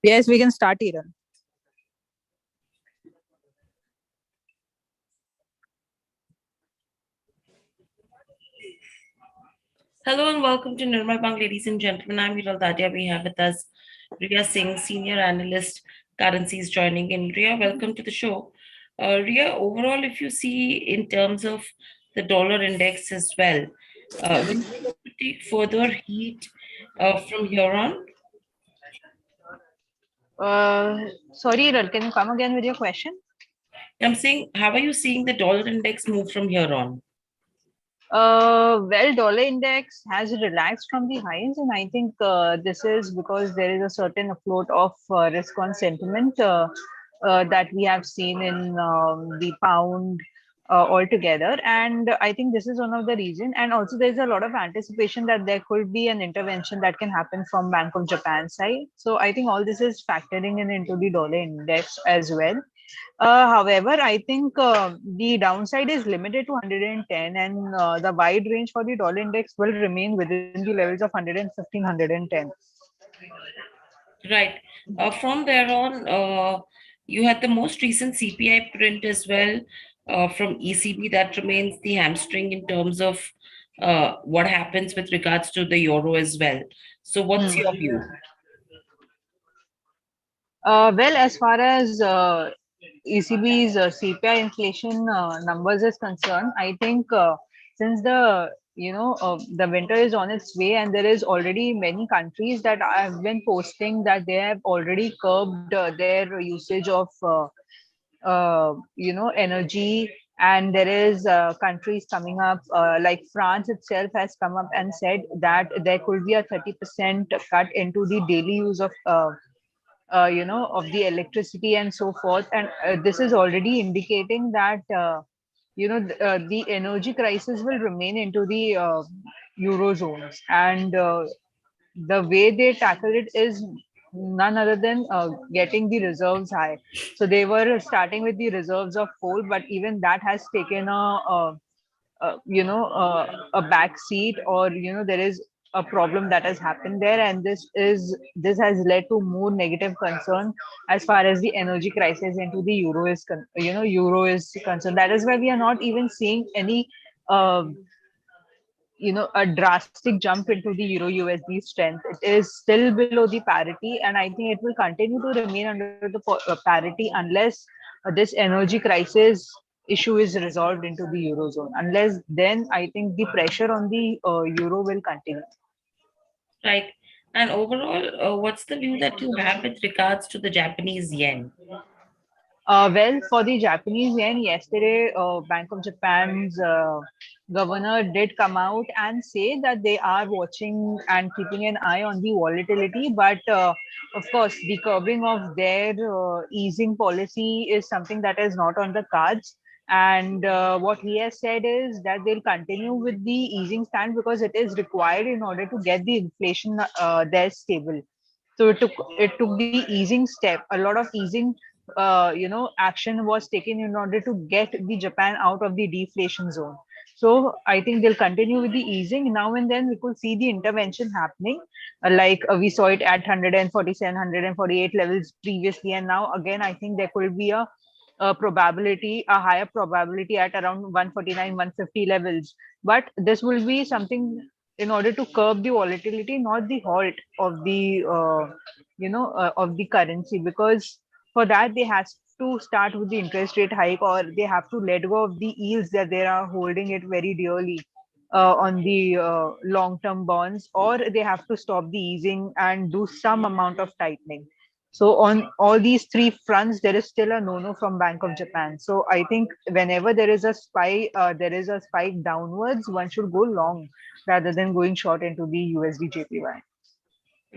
Yes, we can start, Hiral. Hello and welcome to Nirmal, ladies and gentlemen. I'm Hiral Dadia. We have with us Riya Singh, Senior Analyst, Currencies, joining in. Riya, welcome to the show. Riya, overall, if you see in terms of the dollar index as well, will it take further heat from here on? Sorry, Hiral, can you come again with your question? I'm saying, how are you seeing the dollar index move from here on? Well, dollar index has relaxed from the highs, and I think this is because there is a certain afloat of risk on sentiment that we have seen in the pound altogether, and I think this is one of the reason. And also, there is a lot of anticipation that there could be an intervention that can happen from Bank of Japan side. So I think all this is factoring in into the dollar index as well. However, I think the downside is limited to 110, and the wide range for the dollar index will remain within the levels of 115, 110. Right. From there on, you had the most recent CPI print as well from ECB that remains the hamstring in terms of what happens with regards to the euro as well. So, what's your view? Well, as far as ECB's CPI inflation numbers is concerned, I think since the winter is on its way, and there is already many countries that have been posting that they have already curbed their usage of energy, and there is countries coming up like France itself has come up and said that there could be a 30% cut into the daily use of of the electricity and so forth. And this is already indicating that the energy crisis will remain into the eurozones, and the way they tackle it is none other than getting the reserves high. So they were starting with the reserves of coal, but even that has taken a back seat, or there is a problem that has happened there, and this has led to more negative concern as far as the energy crisis into the euro is concerned. That is why we are not even seeing any uh, a drastic jump into the euro USD strength. It is still below the parity, and I think it will continue to remain under the parity unless this energy crisis issue is resolved into the eurozone. Unless then, I think the pressure on the euro will continue. Right. And overall, what's the view that you have with regards to the Japanese yen? Well, for the Japanese yen, yesterday, Bank of Japan's governor did come out and say that they are watching and keeping an eye on the volatility. But of course, the curbing of their easing policy is something that is not on the cards. And what he has said is that they'll continue with the easing stand because it is required in order to get the inflation there stable. So it took the easing step. A lot of easing action was taken in order to get the Japan out of the deflation zone. So I think they'll continue with the easing. Now and then we could see the intervention happening, like we saw it at 147, 148 levels previously, and now again I think there could be a higher probability at around 149, 150 levels. But this will be something in order to curb the volatility, not the halt of the of the currency, because for that they have to start with the interest rate hike, or they have to let go of the yields that they are holding it very dearly on the long term bonds, or they have to stop the easing and do some amount of tightening. So on all these three fronts, there is still a no-no from Bank of Japan. So I think whenever there is a spike downwards, one should go long rather than going short into the USD JPY.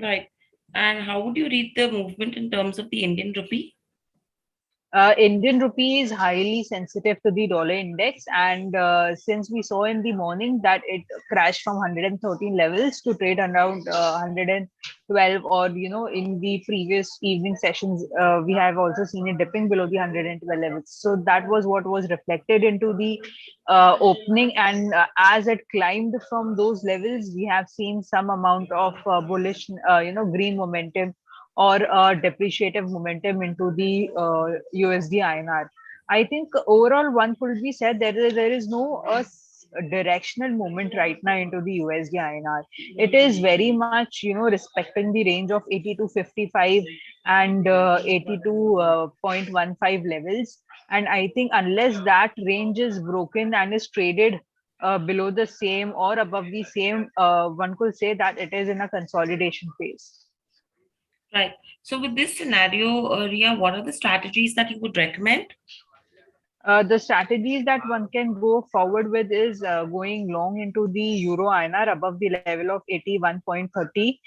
Right. And how would you read the movement in terms of the Indian rupee? Indian rupee is highly sensitive to the dollar index, and since we saw in the morning that it crashed from 113 levels to trade around 112, or in the previous evening sessions, we have also seen it dipping below the 112 levels. So that was what was reflected into the opening, and as it climbed from those levels, we have seen some amount of bullish, green momentum or depreciative momentum into the USD INR. I think overall one could be said there is no directional movement right now into the USD INR. It is very much respecting the range of 80 to 55 and 82.15 levels. And I think unless that range is broken and is traded below the same or above the same, one could say that it is in a consolidation phase. Right. So with this scenario, Ria, what are the strategies that you would recommend? The strategies that one can go forward with is going long into the Euro INR above the level of 81.30.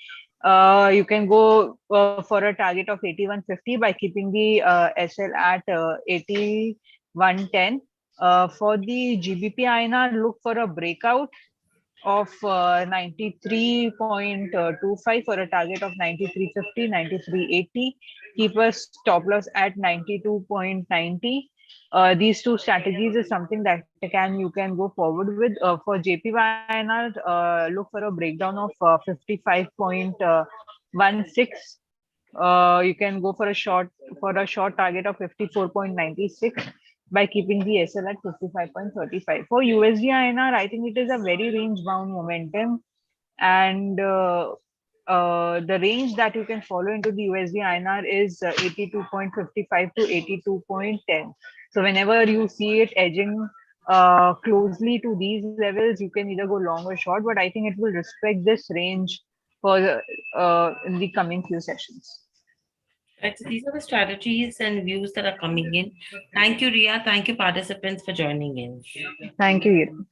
You can go for a target of 81.50 by keeping the SL at 81.10. For the GBP INR, look for a breakout of 93.25 for a target of 93.50, 93.80. Keep a stop loss at 92.90. These two strategies is something that you can go forward with. For JPYNR, look for a breakdown of 55.16. You can go for a short target of 54.96 by keeping the SL at 55.35. For USD INR, I think it is a very range bound momentum, and the range that you can follow into the USD INR is 82.55 to 82.10. So whenever you see it edging closely to these levels, you can either go long or short, but I think it will respect this range in the coming few sessions. Right. So these are the strategies and views that are coming in. Thank you, Ria. Thank you, participants, for joining in. Thank you, Hiral.